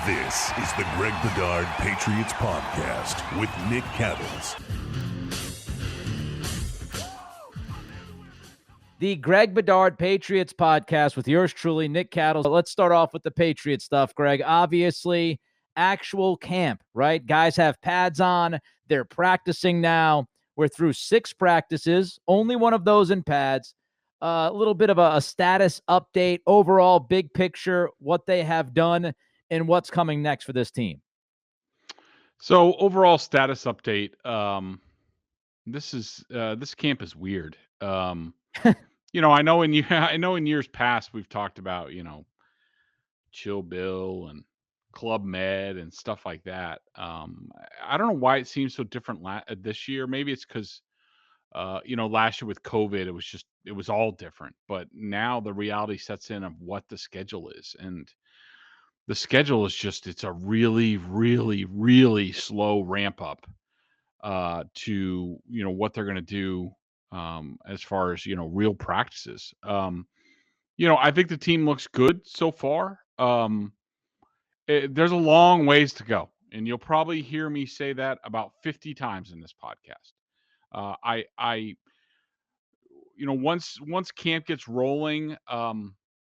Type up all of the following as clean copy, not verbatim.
This is the Greg Bedard Patriots Podcast with Nick Cattles. The Greg Bedard Patriots Podcast with yours truly, Nick Cattles. Let's start off with the Patriot stuff, Greg. Obviously, actual camp, right? Guys have pads on. They're practicing now. We're through 6 practices, only one of those in pads. A little bit of a status update, overall big picture, what they have done and what's coming next for this team. So overall status update. This camp is weird. I know in years past we've talked about Chill Bill and Club Med and stuff like that. I don't know why it seems so different this year. Maybe it's because last year with COVID it was all different. But now the reality sets in of what the schedule is, and the schedule is it's a really, really, really slow ramp up to what they're going to do as far as real practices. I think the team looks good so far. There's a long ways to go, and you'll probably hear me say that about 50 times in this podcast. Once camp gets rolling,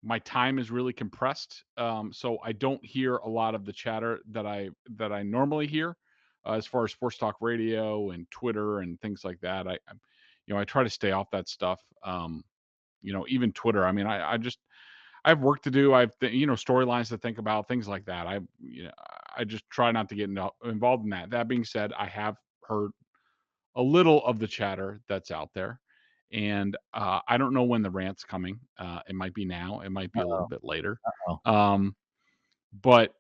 my time is really compressed, so I don't hear a lot of the chatter that I normally hear as far as sports talk radio and Twitter and things like that. I try to stay off that stuff. Even Twitter. I mean, I have work to do. I have storylines to think about, things like that. I just try not to get involved in that. That being said, I have heard a little of the chatter that's out there. And I don't know when the rant's coming. It might be now. It might be a little bit later. But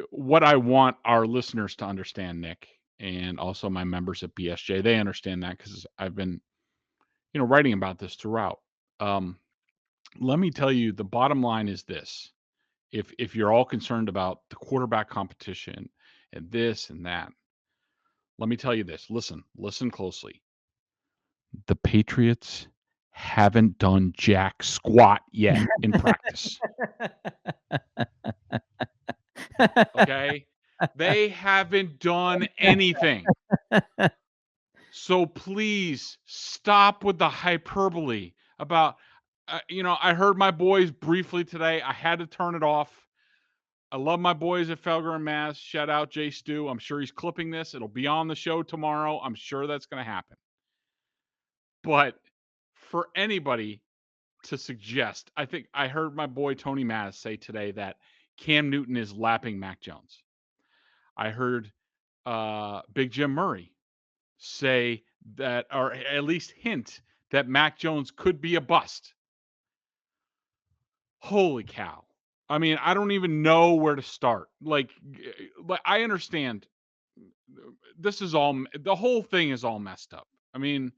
what I want our listeners to understand, Nick, and also my members at BSJ, they understand that because I've been, writing about this throughout. Let me tell you, the bottom line is this. If you're all concerned about the quarterback competition and this and that, let me tell you this. Listen closely. The Patriots haven't done jack squat yet in practice. Okay? They haven't done anything. So please stop with the hyperbole about, I heard my boys briefly today. I had to turn it off. I love my boys at Felger and Mass. Shout out Jay Stu. I'm sure he's clipping this. It'll be on the show tomorrow. I'm sure that's going to happen. But for anybody to suggest, I think I heard my boy Tony Maz say today that Cam Newton is lapping Mac Jones. I heard Big Jim Murray say that, or at least hint that Mac Jones could be a bust. Holy cow. I mean, I don't even know where to start. Like I understand the whole thing is all messed up. I mean,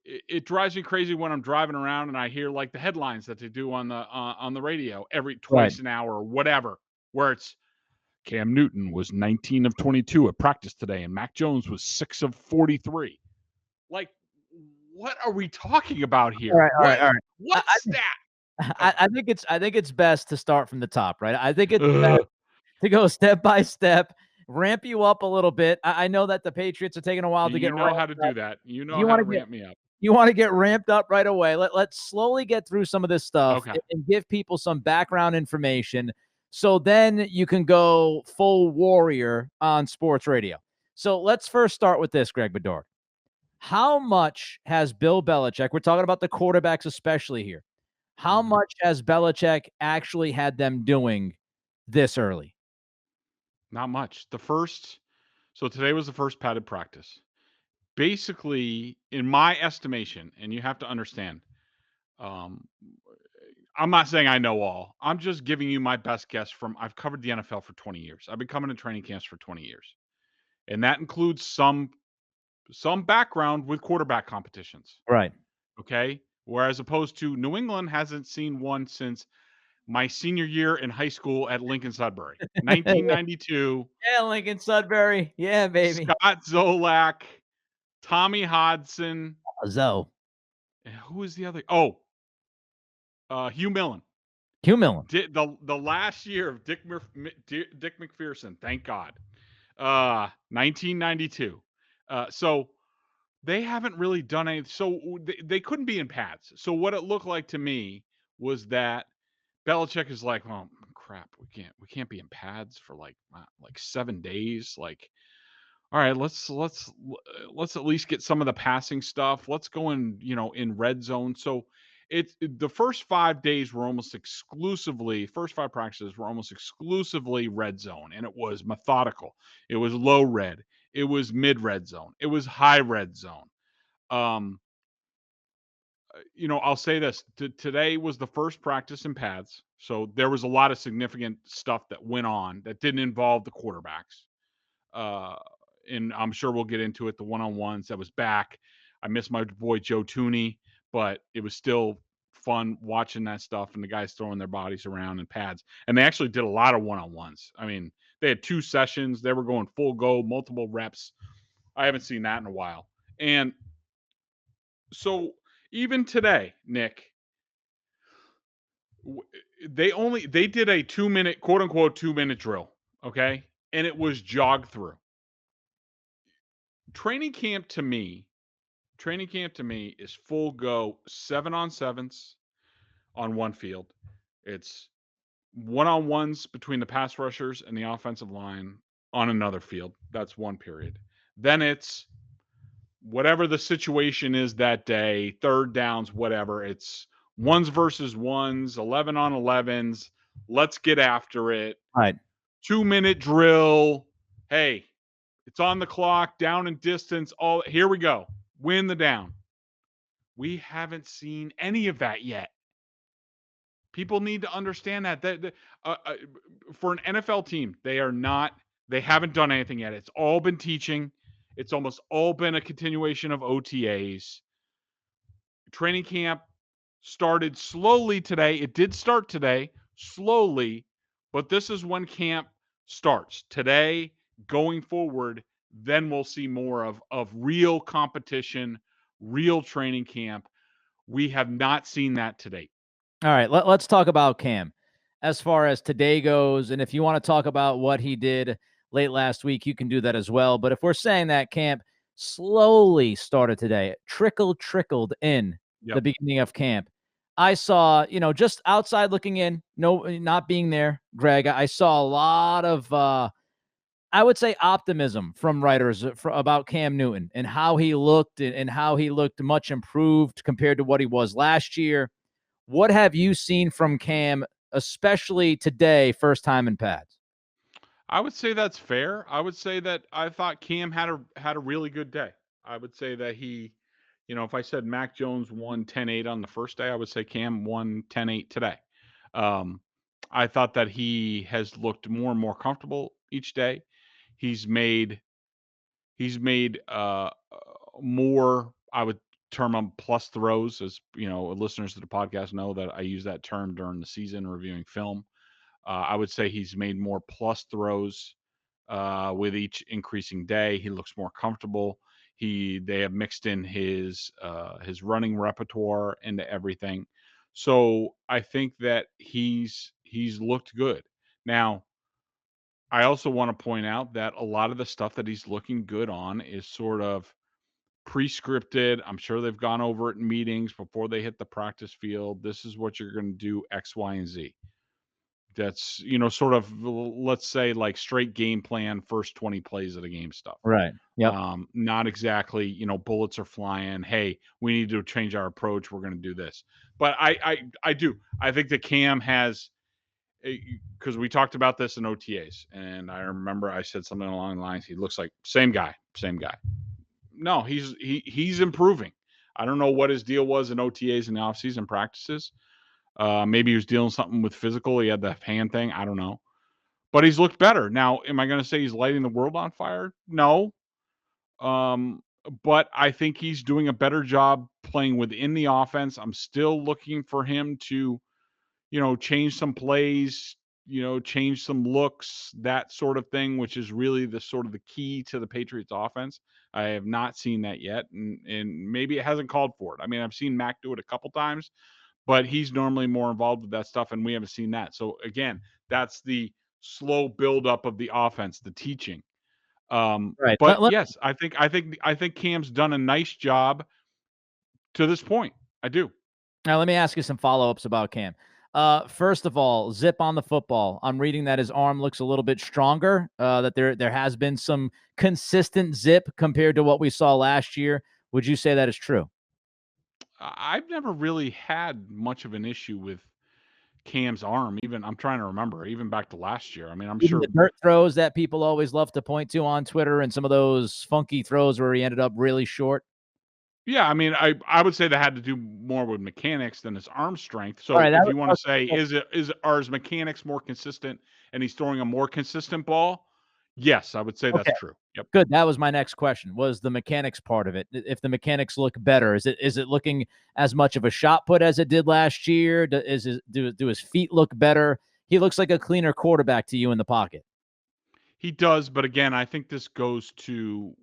it drives me crazy when I'm driving around and I hear like the headlines that they do on the radio twice an hour or whatever, where it's Cam Newton was 19 of 22 at practice today and Mac Jones was 6 of 43. Like, what are we talking about here? All right. What's that? I think it's best to start from the top, right? I think it's best to go step by step, ramp you up a little bit. I know that the Patriots are taking a while to get. You know how to do that. You know how to ramp me up. You want to get ramped up right away. Let's slowly get through some of this stuff and give people some background information, so then you can go full warrior on sports radio. So let's first start with this, Greg Bedard. How much has Bill Belichick? We're talking about the quarterbacks especially here. How much has Belichick actually had them doing this early? Not much. So today was the first padded practice. Basically, in my estimation, and you have to understand, I'm not saying I know all. I'm just giving you my best guess I've covered the NFL for 20 years. I've been coming to training camps for 20 years. And that includes some background with quarterback competitions. Right. Okay? Whereas opposed to New England hasn't seen one since my senior year in high school at Lincoln Sudbury, 1992. Yeah, Lincoln Sudbury. Yeah, baby. Scott Zolak, Tommy Hodson. Zoe. Who is the other? Hugh Millen. Hugh Millen. The last year of Dick McPherson, thank God. 1992. So they haven't really done anything. So they couldn't be in pads. So what it looked like to me was that Belichick is like, oh crap, we can't be in pads for like 7 days. Like, all right, let's at least get some of the passing stuff. Let's go in red zone. So it's the first 5 days were almost exclusively first 5 practices were almost exclusively red zone, and it was methodical. It was low red. It was mid red zone. It was high red zone. Um, I'll say this: today was the first practice in pads, so there was a lot of significant stuff that went on that didn't involve the quarterbacks. Uh, and I'm sure we'll get into it. The one-on-ones that was back. I miss my boy Joe Tooney, but it was still fun watching that stuff and the guys throwing their bodies around in pads. And they actually did a lot of one-on-ones. I mean, they had 2 sessions. They were going full go, multiple reps. I haven't seen that in a while. And so even today, Nick, they did a 2-minute, quote unquote, 2-minute drill. Okay. And it was jog through. Training camp to me is full go 7-on-7s on one field. It's one-on-ones between the pass rushers and the offensive line on another field. That's one period. Then it's whatever the situation is that day, third downs, whatever. It's ones versus ones, 11-on-11s. Let's get after it. Right. 2-minute drill. Hey, it's on the clock, down in distance. All here we go. Win the down. We haven't seen any of that yet. People need to understand that for an NFL team, they haven't done anything yet. It's all been teaching. It's almost all been a continuation of OTAs. Training camp started slowly today. It did start today, slowly, but this is when camp starts. Today, going forward, then we'll see more of real competition, real training camp. We have not seen that to date. All right, let's talk about Cam as far as today goes. And if you want to talk about what he did late last week, you can do that as well. But if we're saying that camp slowly started today, trickled in the beginning of camp, I saw, just outside looking in, no, not being there, Greg, I saw a lot of, I would say, optimism from writers about Cam Newton and how he looked and how he looked much improved compared to what he was last year. What have you seen from Cam, especially today, first time in pads? I would say that's fair. I would say that I thought Cam had a really good day. I would say that he, if I said Mac Jones won 10-8 on the first day, I would say Cam won 10-8 today. I thought that he has looked more and more comfortable each day. He's made more, I would term them plus throws, as listeners to the podcast know that I use that term during the season reviewing film. I would say he's made more plus throws with each increasing day. He looks more comfortable. They have mixed in his running repertoire into everything. So I think that he's looked good. Now, I also want to point out that a lot of the stuff that he's looking good on is sort of pre-scripted. I'm sure they've gone over it in meetings before they hit the practice field. This is what you're going to do, X, Y, and Z. That's, sort of, let's say, like straight game plan, first 20 plays of the game stuff. Right. Yep. Not exactly, bullets are flying. Hey, we need to change our approach. We're going to do this. But I do. I think that Cam has, because we talked about this in OTAs, and I remember I said something along the lines, he looks like same guy. No, he's improving. I don't know what his deal was in OTAs and the offseason practices. Maybe he was dealing something with physical. He had the hand thing. I don't know. But he's looked better. Now, am I going to say he's lighting the world on fire? No. But I think he's doing a better job playing within the offense. I'm still looking for him to, change some plays, change some looks, that sort of thing, which is really the sort of the key to the Patriots offense. I have not seen that yet. And maybe it hasn't called for it. I mean, I've seen Mac do it a couple times, but he's normally more involved with that stuff, and we haven't seen that. So again, that's the slow buildup of the offense, the teaching. Right. But yes, I think Cam's done a nice job to this point. I do. Now, let me ask you some follow-ups about Cam. First of all, zip on the football. I'm reading that his arm looks a little bit stronger, that there has been some consistent zip compared to what we saw last year. Would you say that is true? I've never really had much of an issue with Cam's arm. Even I'm trying to remember, even back to last year. I mean, I'm Even sure. the dirt throws that people always love to point to on Twitter and some of those funky throws where he ended up really short. Yeah, I mean, I would say that had to do more with mechanics than his arm strength. All So right, if you want to say, are his mechanics more consistent and he's throwing a more consistent ball? Yes, I would say that's okay. true. Yep. Good. That was my next question. Was the mechanics part of it? If the mechanics look better, is it looking as much of a shot put as it did last year? Do his feet look better? He looks like a cleaner quarterback to you in the pocket. He does, but again, I think this goes to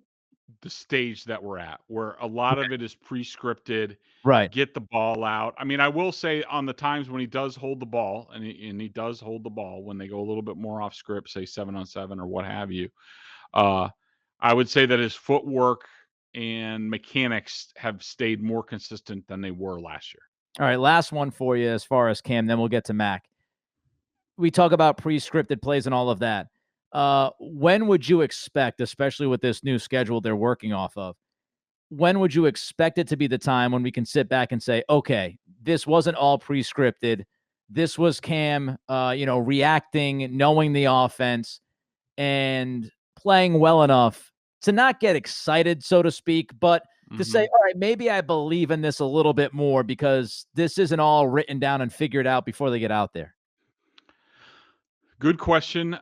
the stage that we're at, where a lot Okay. of it is pre-scripted. Right. Get the ball out. I mean, I will say on the times when he does hold the ball, and he does hold the ball when they go a little bit more off script, say 7-on-7 or what have you. Uh, I would say that his footwork and mechanics have stayed more consistent than they were last year. All right. Last one for you as far as Cam, then we'll get to Mac. We talk about pre-scripted plays and all of that. When would you expect, especially with this new schedule they're working off of, when would you expect it to be the time when we can sit back and say, okay, this wasn't all pre-scripted. This was Cam, reacting, knowing the offense, and playing well enough to not get excited, so to speak, but to say, all right, maybe I believe in this a little bit more because this isn't all written down and figured out before they get out there. Good question.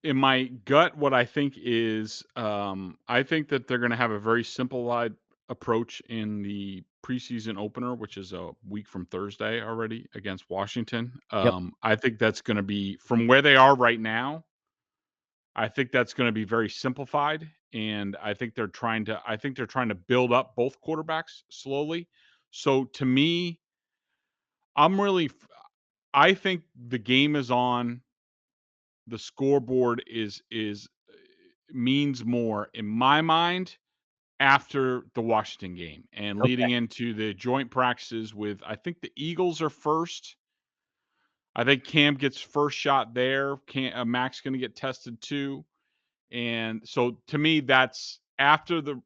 In my gut, what I think is, I think that they're going to have a very simplified approach in the preseason opener, which is a week from Thursday already against Washington. Yep. I think that's going to be from where they are right now. I think that's going to be very simplified, and I think they're trying to. I think they're trying to build up both quarterbacks slowly. So to me, I'm really. I think the game is on. The scoreboard is means more in my mind after the Washington game and Okay. leading into the joint practices with I think the Eagles are first. I think Cam gets first shot there. Mac's going to get tested too, and so to me, that's after the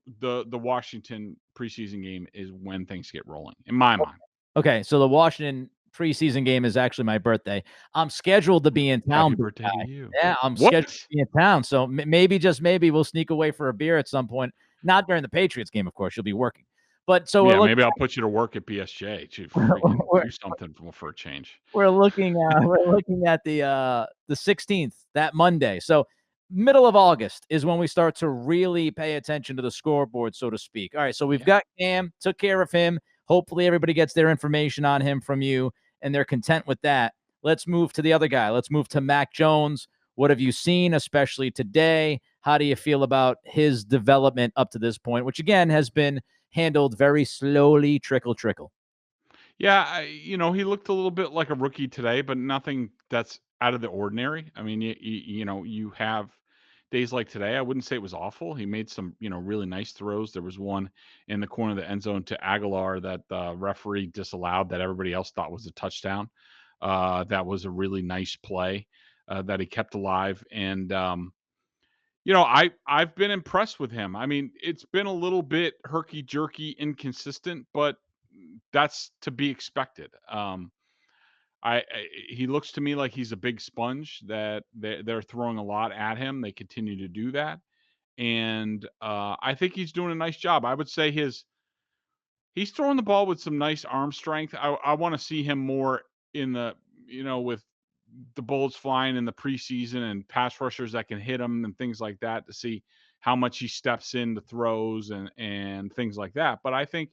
Washington preseason game is when things get rolling in my mind. Okay. So the Washington preseason game is actually my birthday. I'm scheduled to be in town. Happy Big birthday to guy. you! Yeah, I'm scheduled to What? be in town. So maybe, just maybe, we'll sneak away for a beer at some point. Not during the Patriots game, of course. You'll be working. But so Yeah, maybe I'll put you to work at BSJ to freaking we're, do something for a change. we're looking at the 16th, that Monday. So middle of August is when we start to really pay attention to the scoreboard, so to speak. All right, so we've got Cam, took care of him. Hopefully everybody gets their information on him from you and they're content with that. Let's move to the other guy. Let's move to Mac Jones. What have you seen, especially today? How do you feel about his development up to this point, which again has been handled very slowly, trickle. Yeah, he looked a little bit like a rookie today, but nothing that's out of the ordinary. I mean, you have days like today. I wouldn't say it was awful. He made some, really nice throws. There was one in the corner of the end zone to Aguilar that the referee disallowed that everybody else thought was a touchdown. That was a really nice play that he kept alive. And I've been impressed with him. I mean, it's been a little bit herky jerky, inconsistent, but that's to be expected. He looks to me like he's a big sponge that they're throwing a lot at him. They continue to do that, and I think he's doing a nice job. I would say he's throwing the ball with some nice arm strength. I want to see him more in the with the bullets flying in the preseason and pass rushers that can hit him and things like that to see how much he steps into throws and things like that. But I think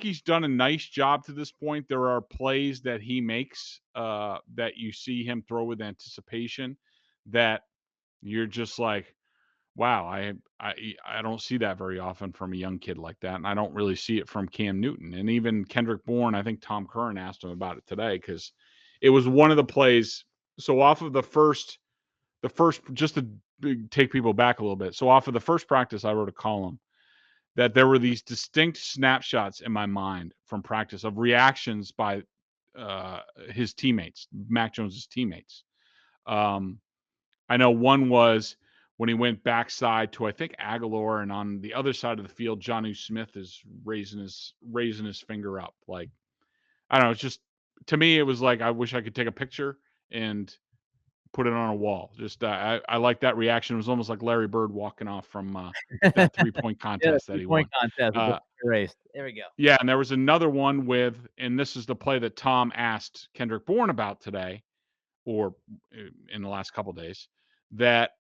he's done a nice job to this point. There are plays that he makes that you see him throw with anticipation that you're just like, wow, I don't see that very often from a young kid like that, and I don't really see it from Cam Newton. And even Kendrick Bourne, I think Tom Curran asked him about it today because it was one of the plays. So off of the first, just to take people back a little bit. So off of the first practice, I wrote a column that there were these distinct snapshots in my mind from practice of reactions by his teammates, Mac Jones's teammates. Um, I know one was when he went backside to I think Aguilar, and on the other side of the field, Jonnu Smith is raising his finger up. Like I don't know, it's just to me, it was like I wish I could take a picture and put it on a wall. Just I like that reaction. It was almost like Larry Bird walking off from that 3-point Yeah, contest that he 3-point won. contest with the race. There we go. Yeah, and there was another one with, and this is the play that Tom asked Kendrick Bourne about today, or in the last couple days, that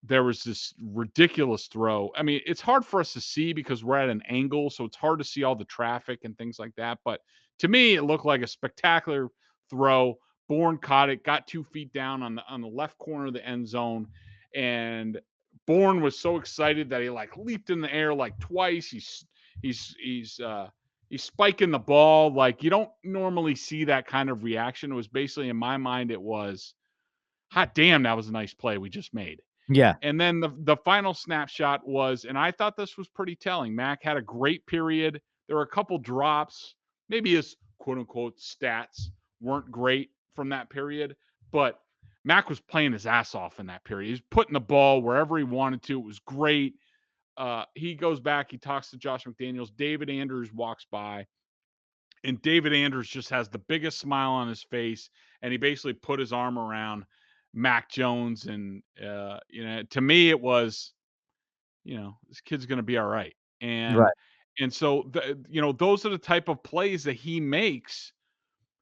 there was this ridiculous throw. I mean, it's hard for us to see because we're at an angle, so it's hard to see all the traffic and things like that. But to me, it looked like a spectacular throw. Bourne caught it, got 2 feet down on the left corner of the end zone, and Bourne was so excited that he like leaped in the air like twice. He's he's spiking the ball. Like you don't normally see that kind of reaction. It was basically in my mind, it was hot damn, that was a nice play we just made. Yeah. And then the final snapshot was, and I thought this was pretty telling. Mac had a great period. There were a couple drops. Maybe his quote unquote stats weren't great from that period, but Mac was playing his ass off in that period. He was putting the ball wherever he wanted to. It was great. He goes back, he talks to Josh McDaniels. David Andrews walks by, and David Andrews just has the biggest smile on his face, and he basically put his arm around Mac Jones. And to me, it was, this kid's going to be all right. And Right. and so those are the type of plays that he makes.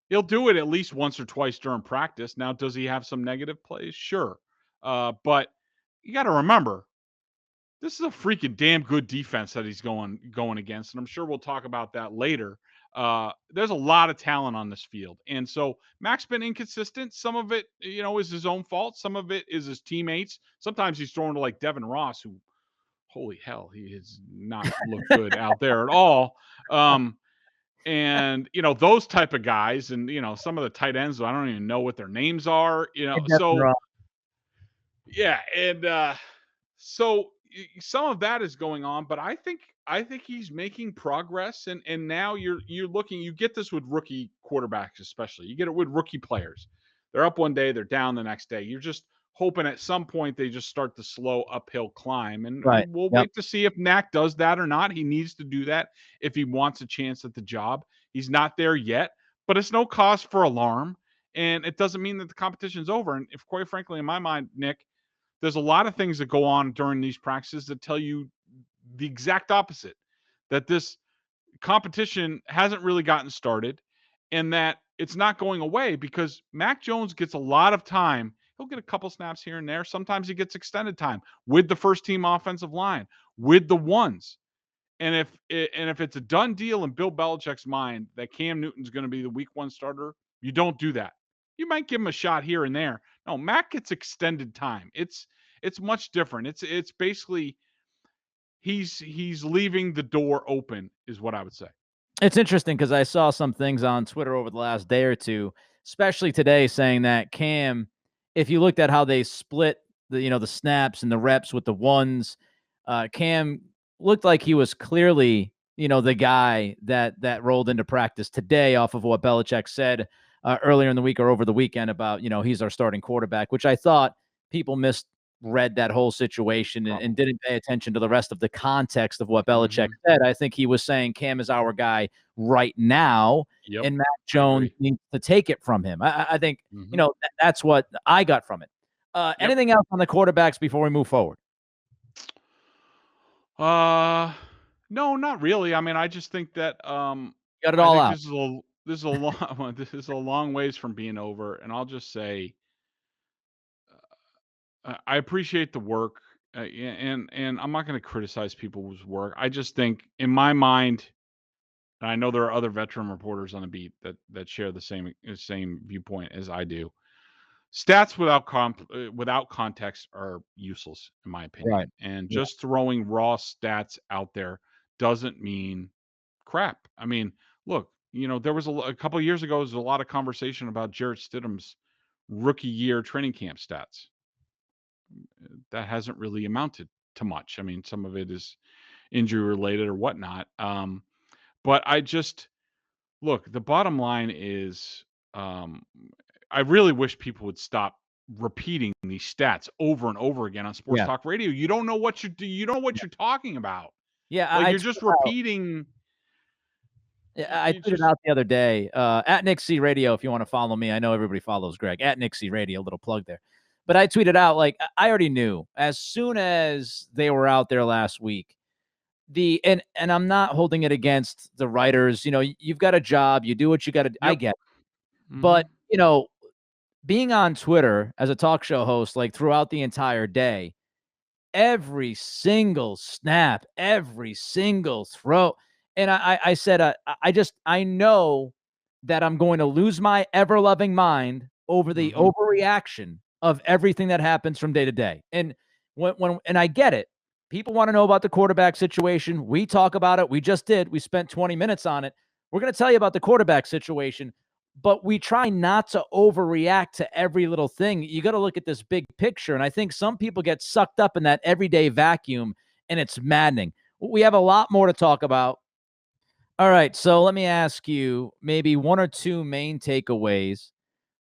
He'll do it at least once or twice during practice. Now, does he have some negative plays? Sure, but you got to remember, this is a freaking damn good defense that he's going against, and I'm sure we'll talk about that later. There's a lot of talent on this field, and so Mac's been inconsistent. Some of it, is his own fault. Some of it is his teammates. Sometimes he's throwing to like Devin Ross, who, holy hell, he has not looked good out there at all. And those type of guys, and some of the tight ends, I don't even know what their names are. So yeah, and so some of that is going on, but I think he's making progress, and now you're looking. You get this with rookie quarterbacks, especially. You get it with rookie players. They're up one day, they're down the next day. You're just hoping at some point they just start the slow uphill climb, and Right. we'll Yep. wait to see if Mac does that or not. He needs to do that if he wants a chance at the job. He's not there yet, but it's no cause for alarm, and it doesn't mean that the competition's over. And if, quite frankly, in my mind, Nick, there's a lot of things that go on during these practices that tell you the exact opposite, that this competition hasn't really gotten started and that it's not going away, because Mac Jones gets a lot of time. He'll get a couple snaps here and there. Sometimes he gets extended time with the first team offensive line, with the ones. And if it's a done deal in Bill Belichick's mind that Cam Newton's going to be the week 1 starter, you don't do that. You might give him a shot here and there. No, Mac gets extended time. It's much different. It's basically he's leaving the door open, is what I would say. It's interesting because I saw some things on Twitter over the last day or two, especially today, saying that Cam, if you looked at how they split the snaps and the reps with the ones, Cam looked like he was clearly the guy that rolled into practice today off of what Belichick said earlier in the week or over the weekend about he's our starting quarterback, which I thought people misread that whole situation and didn't pay attention to the rest of the context of what Belichick said. I think he was saying Cam is our guy right now, and Mac Jones needs to take it from him. I think that's what I got from it. Anything else on the quarterbacks before we move forward? No, not really. I mean, I just think that got it all out. This is a long ways from being over, and I'll just say I appreciate the work, and I'm not going to criticize people's work. I just think, in my mind, and I know there are other veteran reporters on the beat that share the same viewpoint as I do. stats without context are useless, in my opinion. Right. And Yeah. just throwing raw stats out there doesn't mean crap. I mean, look, there was a couple of years ago, there was a lot of conversation about Jarrett Stidham's rookie year training camp stats. That hasn't really amounted to much. I mean, some of it is injury related or whatnot. But I just look, the bottom line is, um, I really wish people would stop repeating these stats over and over again on sports Yeah. talk radio. You don't know what you don't know what you're talking about. Yeah. Like I you're just tweeted out, repeating. I It's tweeted just out the other day at Nick C Radio. If you want to follow me, I know everybody follows Greg at Nick C Radio. Little plug there. But I tweeted out, like, I already knew as soon as they were out there last week. And I'm not holding it against the writers. You've got a job. You do what you got to. I yep. get it. Hmm. But being on Twitter as a talk show host, like throughout the entire day, every single snap, every single throw. And I said, I know that I'm going to lose my ever loving mind over the Hmm. overreaction of everything that happens from day to day. And and I get it. People want to know about the quarterback situation. We talk about it. We just did. We spent 20 minutes on it. We're going to tell you about the quarterback situation, but we try not to overreact to every little thing. You got to look at this big picture. And I think some people get sucked up in that everyday vacuum, and it's maddening. We have a lot more to talk about. All right. So let me ask you maybe one or two main takeaways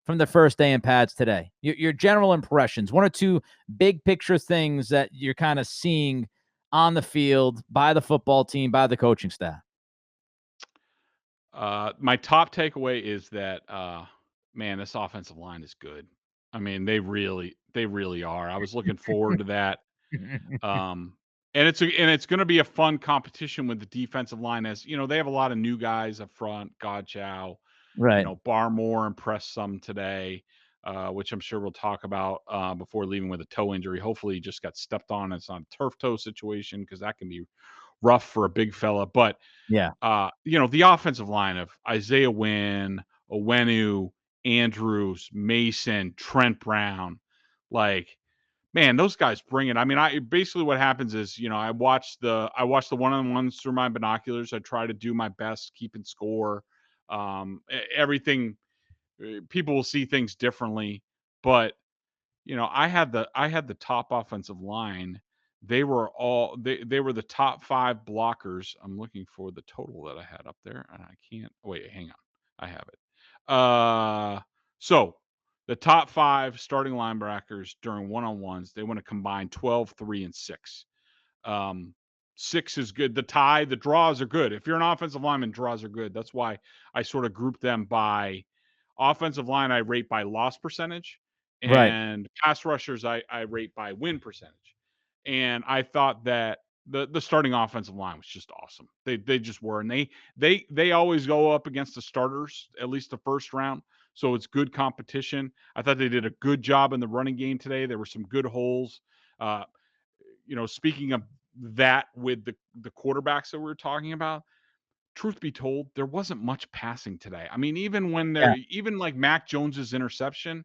from the first day in pads today. Your general impressions, one or two big picture things that you're kind of seeing on the field by the football team, by the coaching staff. My top takeaway is that, man, this offensive line is good. I mean, they really are. I was looking forward to that. Um, and it's going to be a fun competition with the defensive line. As they have a lot of new guys up front. Godchow, Right. Barmore impressed some today, which I'm sure we'll talk about before leaving with a toe injury. Hopefully, he just got stepped on. It's not a turf toe situation because that can be rough for a big fella. But Yeah. the offensive line of Isaiah Wynn, Owenu, Andrews, Mason, Trent Brown, like, man, those guys bring it. I mean, basically what happens is, I watch the one-on-ones through my binoculars. I try to do my best keeping score. Everything, people will see things differently, but I had the top offensive line. They were they were the top 5 blockers. I'm looking for the total that I had up there, and I can't wait, hang on. I have it. So the top 5 starting linebackers during one-on-ones, they went a combined 12, 3, and 6. Um, 6 is good. The draws are good. If you're an offensive lineman, draws are good. That's why I sort of group them by offensive line. I rate by loss percentage, Right. and pass rushers I rate by win percentage. And I thought that the starting offensive line was just awesome. They just were, and they always go up against the starters at least the first round. So it's good competition. I thought they did a good job in the running game today. There were some good holes. Uh, Speaking of that, with the quarterbacks that we were talking about, truth be told, there wasn't much passing today. I mean, Yeah. even like Mac Jones's interception,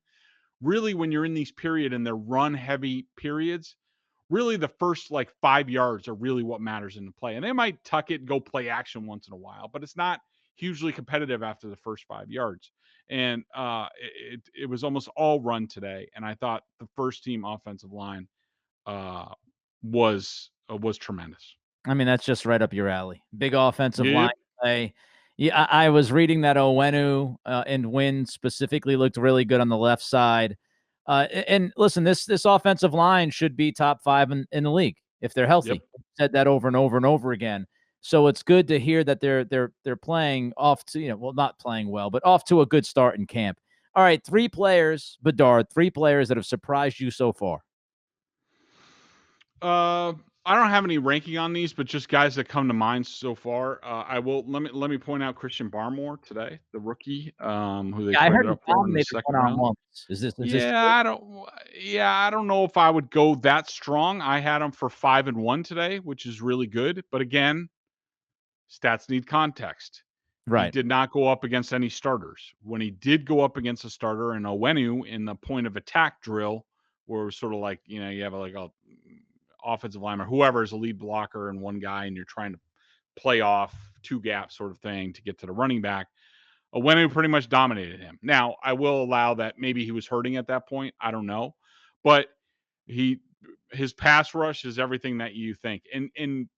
really when you're in these period and they're run heavy periods, really the first like 5 yards are really what matters in the play. And they might tuck it and go play action once in a while, but it's not hugely competitive after the first 5 yards. And it was almost all run today. And I thought the first team offensive line uh, was tremendous. I mean, that's just right up your alley. Big offensive line Yep. play. Yeah, I was reading that Owenu and Wynn specifically looked really good on the left side. And listen, this offensive line should be top 5 in the league if they're Yep. healthy. Said that over and over and over again. So it's good to hear that they're playing off to, well, not playing well, but off to a good start in camp. All right, 3 players, Bedard, 3 players that have surprised you so far. I don't have any ranking on these, but just guys that come to mind so far. I will let me point out Christian Barmore today, the rookie, who they Yeah, I heard traded he up for in the dominated second round. one-on-ones. Is this Yeah, I don't know if I would go that strong. I had him for 5-1 today, which is really good. But again, stats need context. He Right. did not go up against any starters. When he did go up against a starter in Owenu in the point of attack drill, where it was sort of like, you have like a offensive lineman, whoever is a lead blocker and one guy, and you're trying to play off two gap sort of thing to get to the running back. Owenu pretty much dominated him. Now, I will allow that maybe he was hurting at that point. I don't know. But his pass rush is everything that you think. And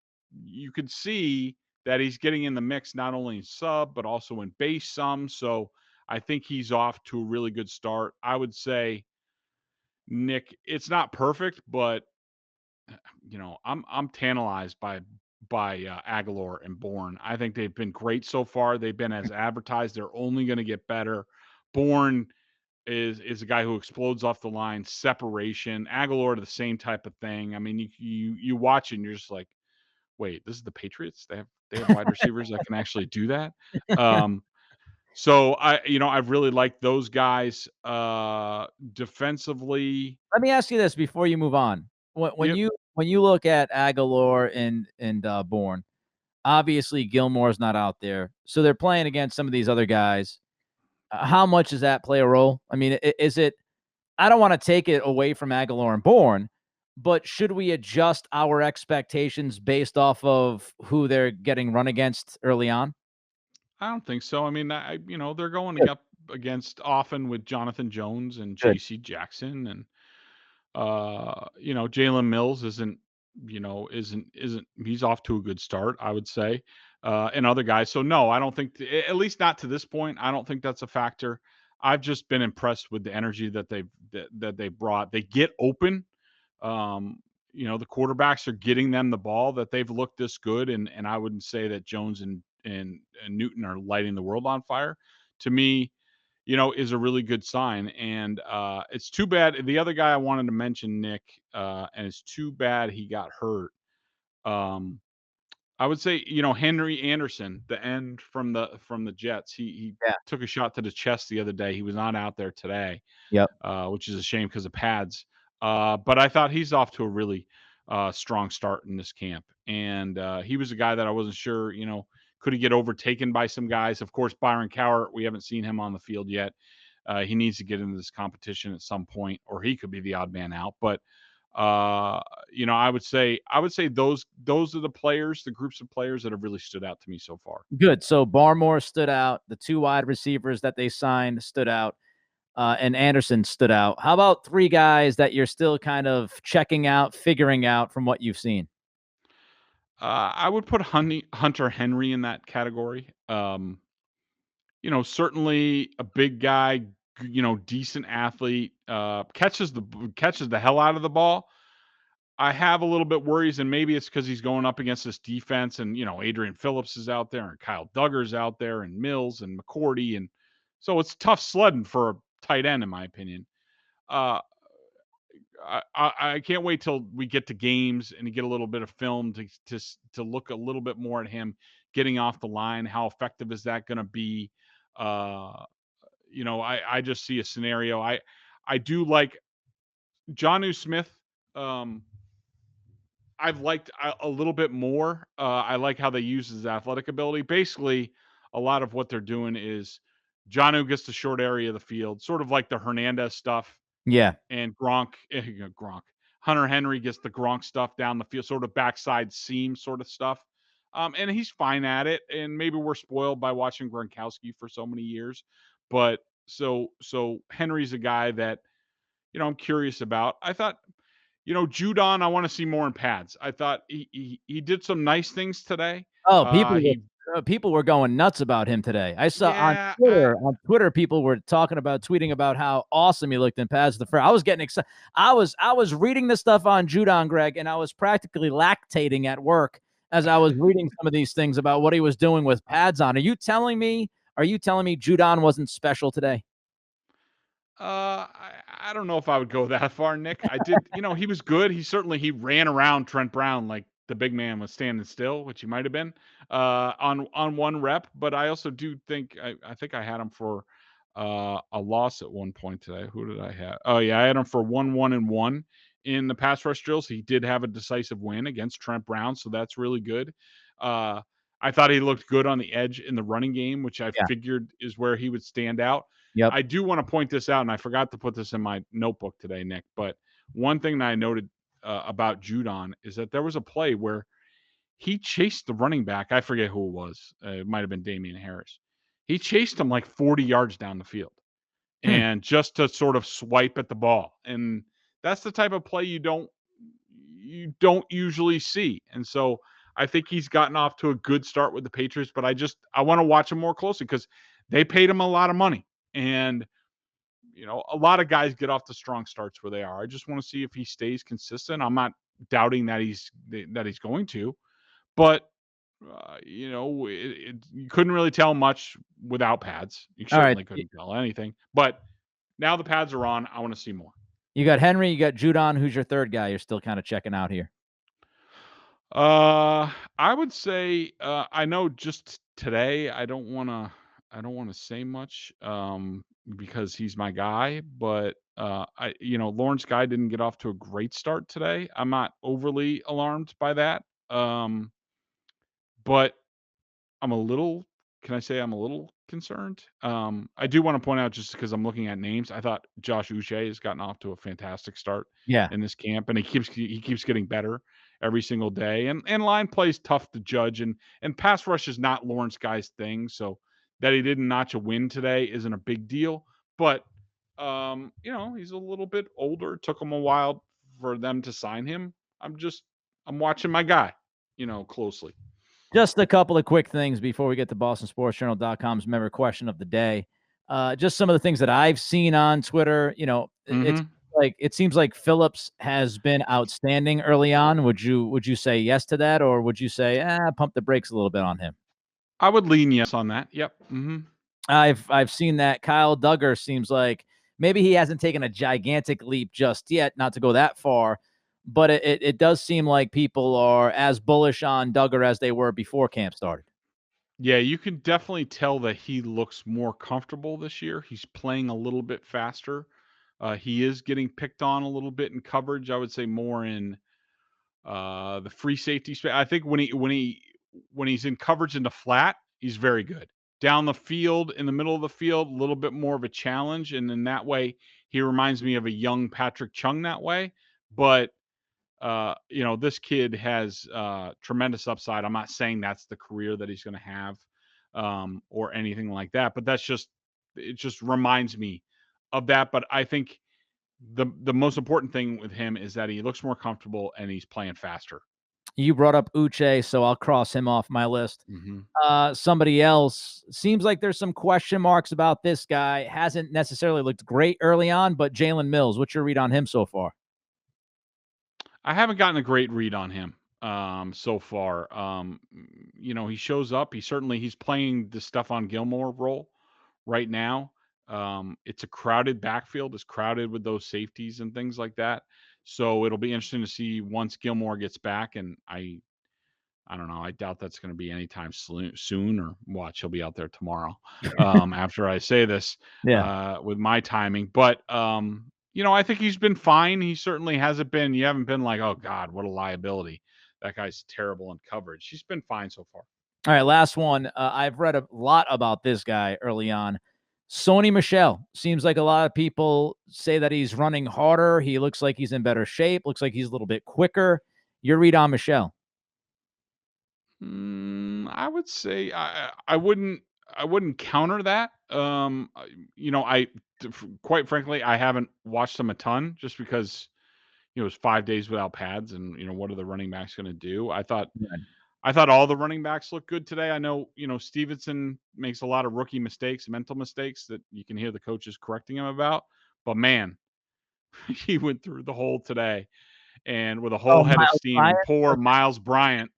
you could see that he's getting in the mix not only in sub but also in base some. So I think he's off to a really good start. I would say, Nick, it's not perfect, but I'm tantalized by Aguilar and Bourne. I think they've been great so far. They've been as advertised. They're only going to get better. Bourne is a guy who explodes off the line, separation. Aguilar, the same type of thing. I mean, you watch it and you're just like, wait, this is the Patriots. They have wide receivers that can actually do that. So I've really liked those guys defensively. Let me ask you this before you move on. When Yep. you look at Aguilar and Bourne, obviously Gilmore's not out there, so they're playing against some of these other guys. How much does that play a role? I mean, is it? I don't want to take it away from Aguilar and Bourne, but should we adjust our expectations based off of who they're getting run against early on? I don't think so. I mean, they're going Good. up against often with Jonathan Jones and Good. J.C. Jackson, and Jalen Mills isn't he's off to a good start, I would say, and other guys. So no, I don't think at least not to this point. I don't think that's a factor. I've just been impressed with the energy that they've brought. They get open. The quarterbacks are getting them the ball, that they've looked this good, and I wouldn't say that Jones and Newton are lighting the world on fire. To me, is a really good sign. And it's too bad. The other guy I wanted to mention, Nick, and it's too bad he got hurt. I would say, Henry Anderson, the end from the Jets. He Yeah. took a shot to the chest the other day. He was not out there today, Yep. which is a shame because of pads. But I thought he's off to a really strong start in this camp. And he was a guy that I wasn't sure, could he get overtaken by some guys? Of course, Byron Cowart, we haven't seen him on the field yet. He needs to get into this competition at some point, or he could be the odd man out. But I would say those are the players, the groups of players that have really stood out to me so far. Good. So Barmore stood out. The two wide receivers that they signed stood out. And Anderson stood out. How about three guys that you're still kind of checking out, figuring out from what you've seen? I would put Hunter Henry in that category. Certainly a big guy, decent athlete, catches the hell out of the ball. I have a little bit worries, and maybe it's because he's going up against this defense, and Adrian Phillips is out there, and Kyle Duggar's out there, and Mills and McCourty, and so it's tough sledding for a tight end, in my opinion. Uh, I can't wait till we get to games and get a little bit of film to look a little bit more at him getting off the line. How effective is that going to be? I just see a scenario. I do like Jonnu Smith. I've liked a little bit more. I like how they use his athletic ability. Basically, a lot of what they're doing is Jonnu gets the short area of the field, sort of like the Hernandez stuff, Yeah. and Gronk. Hunter Henry gets the Gronk stuff down the field, sort of backside seam sort of stuff. And he's fine at it. And maybe we're spoiled by watching Gronkowski for so many years. But so Henry's a guy that, I'm curious about. I thought, Judon, I want to see more in pads. I thought he did some nice things today. Oh, He people were going nuts about him today. I saw Yeah, on Twitter, people were tweeting about how awesome he looked in pads the first. I was getting excited. I was reading the stuff on Judon, Greg, and I was practically lactating at work as I was reading some of these things about what he was doing with pads on. Are you telling me Judon wasn't special today? I don't know if I would go that far, Nick. I did, he was good. He ran around Trent Brown like the big man was standing still, which he might have been on one rep. But I also do think I think I had him for a loss at one point today. Who did I have? Oh yeah, I had him for 1-1-1 in the pass rush drills. He did have a decisive win against Trent Brown, so that's really good. I I thought he looked good on the edge in the running game, which I Yeah. figured is where he would stand out. Yep. I do want to point this out, and I forgot to put this in my notebook today, Nick, but one thing that I noted about Judon is that there was a play where he chased the running back. I forget who it was. It might have been Damian Harris. He chased him like 40 yards down the field and just to sort of swipe at the ball. And that's the type of play you don't usually see. And so I think he's gotten off to a good start with the Patriots, but I want to watch him more closely because they paid him a lot of money. And a lot of guys get off the strong starts where they are. I just want to see if he stays consistent. I'm not doubting that he's going to, but you couldn't really tell much without pads. You certainly couldn't tell anything. But now the pads are on. I want to see more. You got Henry. You got Judon. Who's your third guy? You're still kind of checking out here. I would say I know just today I don't want to say much because he's my guy, but Lawrence Guy didn't get off to a great start today. I'm not overly alarmed by that. But I'm a little concerned? I do want to point out, just because I'm looking at names, I thought Josh Uche has gotten off to a fantastic start in this camp, and he keeps getting better every single day. And line play is tough to judge, and pass rush is not Lawrence Guy's thing, so that he didn't notch a win today isn't a big deal. But he's a little bit older. It took him a while for them to sign him. I'm watching my guy, closely. Just a couple of quick things before we get to BostonSportsJournal.com's member question of the day. Just some of the things that I've seen on Twitter. It seems like Phillips has been outstanding early on. Would you say yes to that, or would you say pump the brakes a little bit on him? I would lean yes on that. Yep. Mm-hmm. I've seen that. Kyle Duggar seems like maybe he hasn't taken a gigantic leap just yet, not to go that far. But it does seem like people are as bullish on Duggar as they were before camp started. Yeah, you can definitely tell that he looks more comfortable this year. He's playing a little bit faster. He is getting picked on a little bit in coverage. I would say more in the free safety space. I think when he's in coverage in the flat, he's very good. Down the field, in the middle of the field, a little bit more of a challenge. And in that way, he reminds me of a young Patrick Chung that way. But this kid has tremendous upside. I'm not saying that's the career that he's going to have or anything like that, but it just reminds me of that. But I think the most important thing with him is that he looks more comfortable and he's playing faster. You brought up Uche, so I'll cross him off my list. Mm-hmm. Somebody else, seems like there's some question marks about this guy. Hasn't necessarily looked great early on, but Jalen Mills, what's your read on him so far? I haven't gotten a great read on him so far. He shows up. He's playing the Stephon Gilmore role right now. It's a crowded backfield. It's crowded with those safeties and things like that. So it'll be interesting to see once Gilmore gets back. And I don't know. I doubt that's going to be anytime soon, or watch, he'll be out there tomorrow after I say this with my timing. But I think he's been fine. He certainly hasn't been. You haven't been like, oh God, what a liability. That guy's terrible in coverage. He's been fine so far. All right, last one. I've read a lot about this guy early on. Sony Michel. Seems like a lot of people say that he's running harder. He looks like he's in better shape. Looks like he's a little bit quicker. Your read on Michel? I would say I wouldn't counter that. Quite frankly, I haven't watched him a ton just because it was 5 days without pads, and what are the running backs going to do? I thought all the running backs look good today. I know Stevenson makes a lot of rookie mistakes, mental mistakes that you can hear the coaches correcting him about. But man, he went through the hole today, and with a whole head of steam. And poor Miles Bryant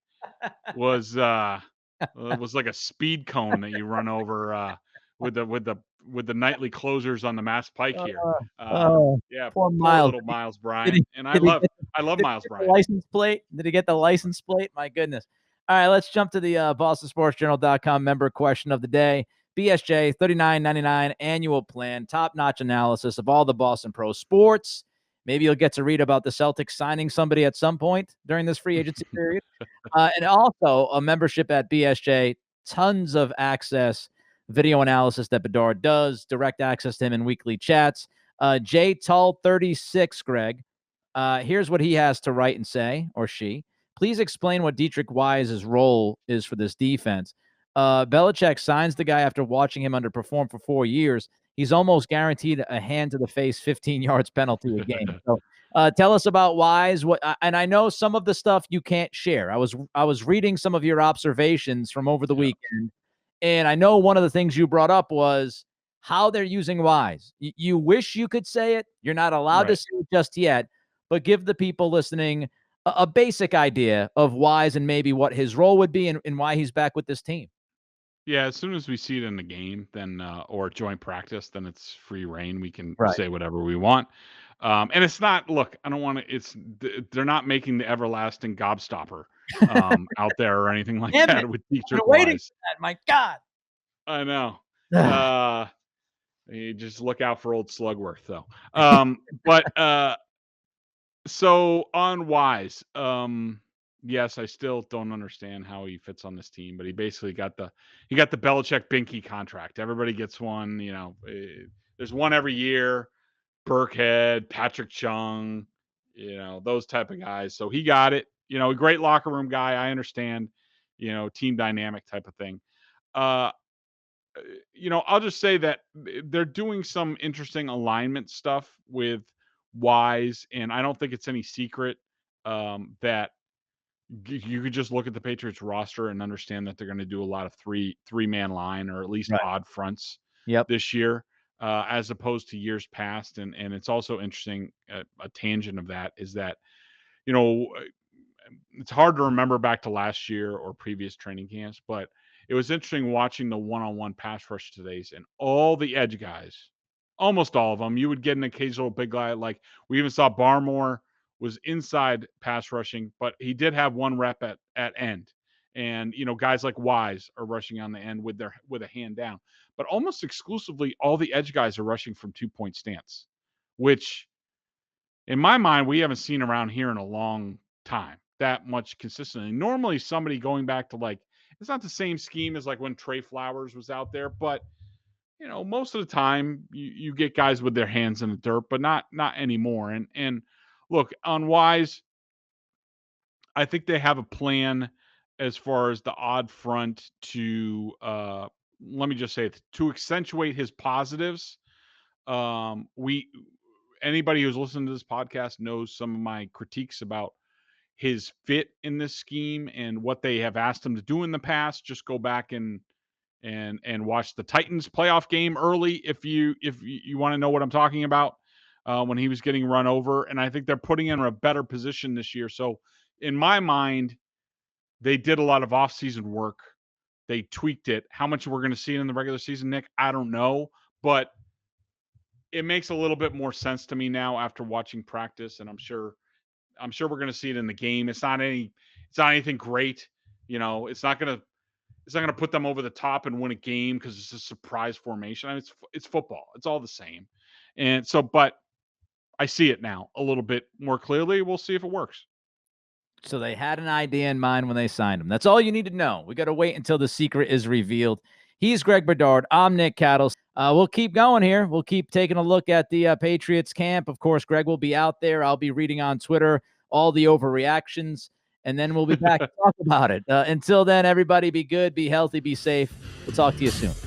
was like a speed cone that you run over with the nightly closers on the Mass Pike here. Poor little Miles Bryant. I love Miles Bryant. License plate? Did he get the license plate? My goodness. All right, let's jump to the BostonSportsJournal.com member question of the day. BSJ $39.99 annual plan, top-notch analysis of all the Boston pro sports. Maybe you'll get to read about the Celtics signing somebody at some point during this free agency period. And also a membership at BSJ, tons of access, video analysis that Bedard does, direct access to him in weekly chats. J Tull 36, Greg. Here's what he has to write and say, or she. Please explain what Dietrich Wise's role is for this defense. Belichick signs the guy after watching him underperform for 4 years. He's almost guaranteed a hand to the face, 15 yards penalty a game. So tell us about Wise. And I know some of the stuff you can't share. I was reading some of your observations from over the weekend, and I know one of the things you brought up was how they're using Wise. You wish you could say it. You're not allowed to say it just yet, but give the people listening a basic idea of Wise and maybe what his role would be and why he's back with this team. Yeah, as soon as we see it in the game, then or joint practice, then it's free reign. We can say whatever we want. And it's not, look, I don't want to, they're not making the everlasting gobstopper out there or anything like that with Dietrich Wise. My God. I know. You just look out for old Slugworth, though. So on Wise, yes, I still don't understand how he fits on this team, but he basically got the Belichick Binky contract. Everybody gets one, there's one every year. Burkhead, Patrick Chung, those type of guys. So he got it. A great locker room guy. I understand, team dynamic type of thing. I'll just say that they're doing some interesting alignment stuff with Wise, and I don't think it's any secret that you could just look at the Patriots roster and understand that they're going to do a lot of three-man line or at least odd fronts this year, as opposed to years past. And it's also interesting, a tangent of that is that, it's hard to remember back to last year or previous training camps, but it was interesting watching the one-on-one pass rush today's and all the edge guys, almost all of them. You would get an occasional big guy. Like we even saw Barmore was inside pass rushing, but he did have one rep at end. And, guys like Wise are rushing on the end with a hand down, but almost exclusively all the edge guys are rushing from 2-point stance, which in my mind, we haven't seen around here in a long time that much consistently. Normally somebody going back to it's not the same scheme as like when Trey Flowers was out there, but most of the time you get guys with their hands in the dirt, but not anymore. And look, on Wise, I think they have a plan as far as the odd front to let me just say it, to accentuate his positives. Anybody who's listened to this podcast knows some of my critiques about his fit in this scheme and what they have asked him to do in the past. Just go back and watch the Titans playoff game early if you want to know what I'm talking about, when he was getting run over. And I think they're putting him in a better position this year. So in my mind, they did a lot of offseason work. They tweaked it. How much we're going to see it in the regular season, Nick, I don't know, but it makes a little bit more sense to me now after watching practice, and I'm sure we're going to see it in the game. It's not anything great, It's not going to put them over the top and win a game because it's a surprise formation. I mean, it's football. It's all the same, and so, but I see it now a little bit more clearly. We'll see if it works. So they had an idea in mind when they signed him. That's all you need to know. We got to wait until the secret is revealed. He's Greg Bedard. I'm Nick Cattles. We'll keep going here. We'll keep taking a look at the Patriots camp. Of course, Greg will be out there. I'll be reading on Twitter all the overreactions, and then we'll be back to talk about it. Until then, everybody be good, be healthy, be safe. We'll talk to you soon.